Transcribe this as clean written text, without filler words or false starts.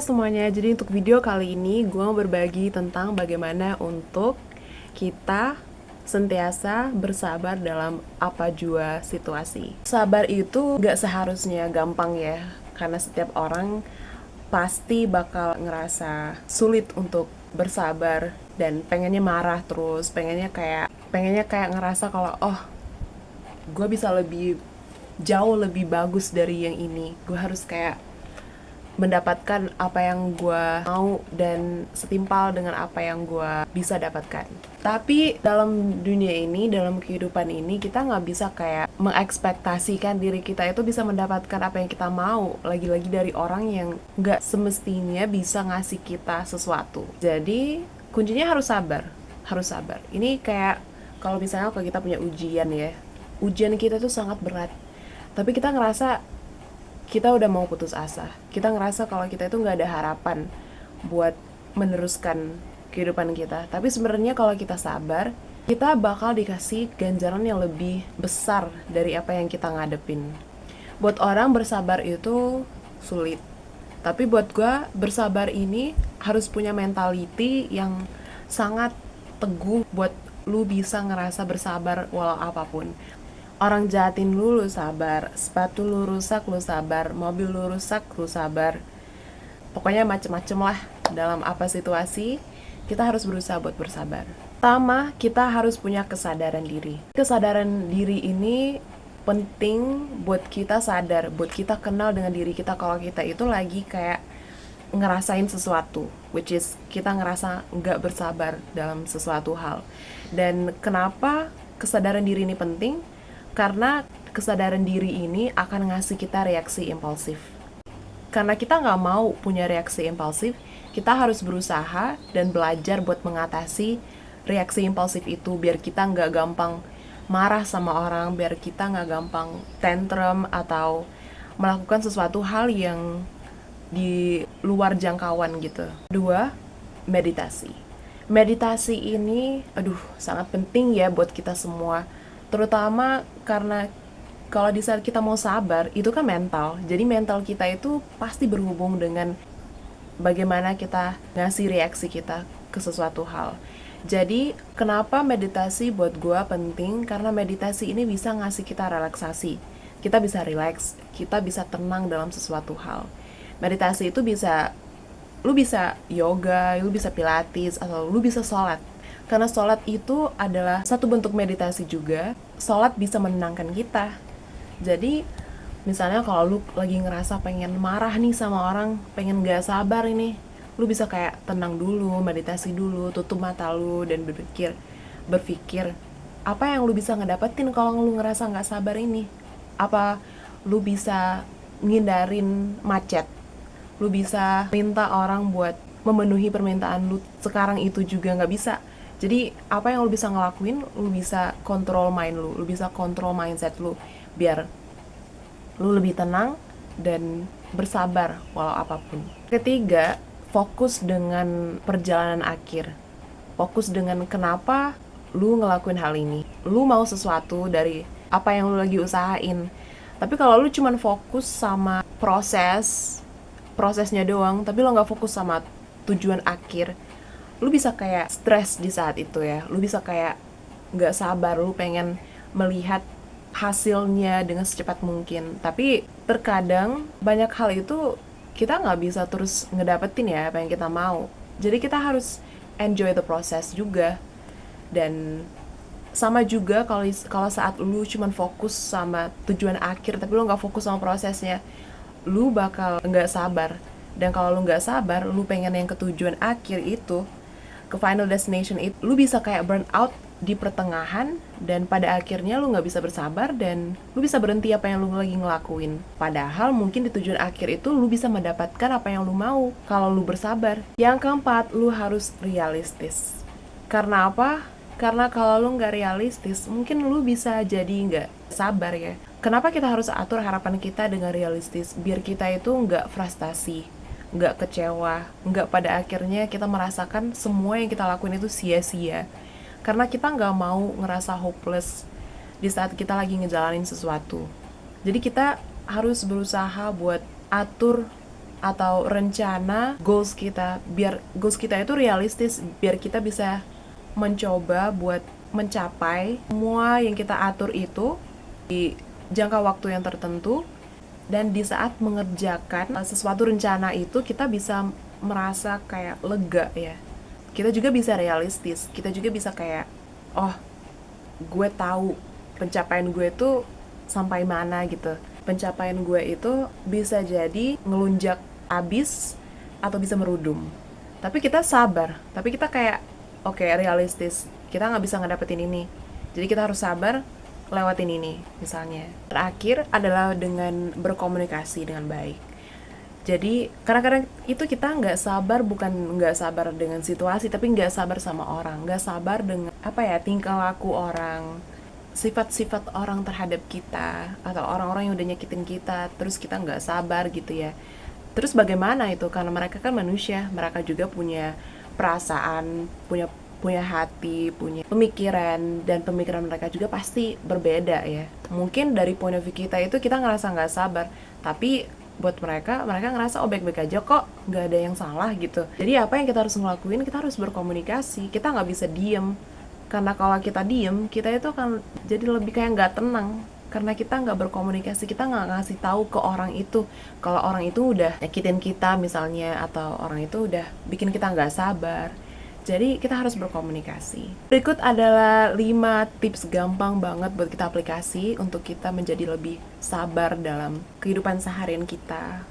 semuanya, jadi untuk video kali ini gue mau berbagi tentang bagaimana untuk kita sentiasa bersabar dalam apa jua situasi. Sabar itu gak seharusnya gampang ya, karena setiap orang pasti bakal ngerasa sulit untuk bersabar dan pengennya marah terus, pengennya kayak ngerasa kalau gue bisa jauh lebih bagus dari yang ini, gue harus kayak mendapatkan apa yang gue mau dan setimpal dengan apa yang gue bisa dapatkan. Tapi dalam dunia ini, dalam kehidupan ini, kita nggak bisa kayak mengekspektasikan diri kita itu bisa mendapatkan apa yang kita mau, lagi-lagi dari orang yang nggak semestinya bisa ngasih kita sesuatu. Jadi kuncinya harus sabar, harus sabar. Ini kayak kalau misalnya kalau kita punya ujian ya, ujian kita tuh sangat berat, tapi kita ngerasa kita udah mau putus asa. Kita ngerasa kalau kita itu nggak ada harapan buat meneruskan kehidupan kita. Tapi sebenarnya kalau kita sabar, kita bakal dikasih ganjaran yang lebih besar dari apa yang kita ngadepin. Buat orang bersabar itu sulit. Tapi buat gue, bersabar ini harus punya mentality yang sangat teguh buat lu bisa ngerasa bersabar walau apapun. Orang jahatin lu sabar, sepatu lu rusak lu sabar, mobil lu rusak lu sabar. Pokoknya macem-macem lah, dalam apa situasi kita harus berusaha buat bersabar. Pertama, kita harus punya kesadaran diri. Kesadaran diri ini penting buat kita sadar, buat kita kenal dengan diri kita kalau kita itu lagi kayak ngerasain sesuatu, which is kita ngerasa nggak bersabar dalam sesuatu hal. Dan kenapa kesadaran diri ini penting? Karena kesadaran diri ini akan ngasih kita reaksi impulsif. Karena kita nggak mau punya reaksi impulsif, kita harus berusaha dan belajar buat mengatasi reaksi impulsif itu, biar kita nggak gampang marah sama orang, biar kita nggak gampang tantrum atau melakukan sesuatu hal yang di luar jangkauan gitu. Kedua, meditasi. Meditasi ini, sangat penting ya buat kita semua. Terutama karena kalau di saat kita mau sabar, itu kan mental. Jadi mental kita itu pasti berhubung dengan bagaimana kita ngasih reaksi kita ke sesuatu hal. Jadi kenapa meditasi buat gue penting? Karena meditasi ini bisa ngasih kita relaksasi. Kita bisa relax, kita bisa tenang dalam sesuatu hal. Meditasi itu lu bisa yoga, lu bisa pilates, atau lu bisa sholat. Karena sholat itu adalah satu bentuk meditasi juga. Sholat bisa menenangkan kita. Jadi misalnya kalau lu lagi ngerasa pengen marah nih sama orang, pengen gak sabar ini, lu bisa kayak tenang dulu, meditasi dulu, tutup mata lu dan berpikir apa yang lu bisa ngedapetin kalau lu ngerasa gak sabar ini. Apa lu bisa ngindarin macet, lu bisa minta orang buat memenuhi permintaan lu sekarang itu juga gak bisa. Jadi apa yang lu bisa ngelakuin, lu bisa kontrol mind lu bisa kontrol mindset lu biar lu lebih tenang dan bersabar walau apapun. Ketiga, fokus dengan perjalanan akhir. Fokus dengan kenapa lu ngelakuin hal ini. Lu mau sesuatu dari apa yang lu lagi usahain. Tapi kalau lu cuman fokus sama prosesnya doang, tapi lu gak fokus sama tujuan akhir, lu bisa kayak stres di saat itu ya. Lu bisa kayak gak sabar, lu pengen melihat hasilnya dengan secepat mungkin. Tapi terkadang banyak hal itu kita gak bisa terus ngedapetin ya apa yang kita mau. Jadi kita harus enjoy the process juga. Dan sama juga kalau saat lu cuman fokus sama tujuan akhir tapi lu gak fokus sama prosesnya, lu bakal gak sabar. Dan kalau lu gak sabar, lu pengen yang ke tujuan akhir itu, ke final destination itu, lu bisa kayak burn out di pertengahan, dan pada akhirnya lu gak bisa bersabar dan lu bisa berhenti apa yang lu lagi ngelakuin. Padahal mungkin di tujuan akhir itu lu bisa mendapatkan apa yang lu mau kalau lu bersabar. Yang keempat, lu harus realistis. Karena apa? Karena kalau lu gak realistis, mungkin lu bisa jadi gak sabar ya. Kenapa kita harus atur harapan kita dengan realistis? Biar kita itu gak frustasi, nggak kecewa, nggak pada akhirnya kita merasakan semua yang kita lakuin itu sia-sia. Karena kita nggak mau ngerasa hopeless di saat kita lagi ngejalanin sesuatu. Jadi kita harus berusaha buat atur atau rencana goals kita, biar goals kita itu realistis, biar kita bisa mencoba buat mencapai semua yang kita atur itu di jangka waktu yang tertentu. Dan di saat mengerjakan sesuatu rencana itu kita bisa merasa kayak lega ya. Kita juga bisa realistis, kita juga bisa kayak, oh gue tahu pencapaian gue itu sampai mana gitu. Pencapaian gue itu bisa jadi ngelunjak abis atau bisa merudum. Tapi kita sabar, tapi kita kayak oke, realistis, kita nggak bisa ngedapetin ini, jadi kita harus sabar lewatin ini misalnya. Terakhir adalah dengan berkomunikasi dengan baik. Jadi kadang-kadang itu kita nggak sabar, bukan nggak sabar dengan situasi, tapi nggak sabar sama orang, nggak sabar dengan apa ya, tingkah laku orang, sifat-sifat orang terhadap kita, atau orang-orang yang udah nyakitin kita, terus kita nggak sabar gitu ya. Terus bagaimana itu? Karena mereka kan manusia, mereka juga punya perasaan, punya punya hati, punya pemikiran, dan pemikiran mereka juga pasti berbeda ya. Mungkin dari point of view kita itu kita ngerasa nggak sabar, tapi buat mereka ngerasa oh baik-baik aja kok, nggak ada yang salah gitu. Jadi apa yang kita harus ngelakuin, kita harus berkomunikasi, kita nggak bisa diem. Karena kalau kita diem, kita itu akan jadi lebih kayak nggak tenang, karena kita nggak berkomunikasi, kita nggak ngasih tahu ke orang itu kalau orang itu udah nyakitin kita misalnya, atau orang itu udah bikin kita nggak sabar. Jadi kita harus berkomunikasi. Berikut adalah 5 tips gampang banget buat kita aplikasi untuk kita menjadi lebih sabar dalam kehidupan seharian kita.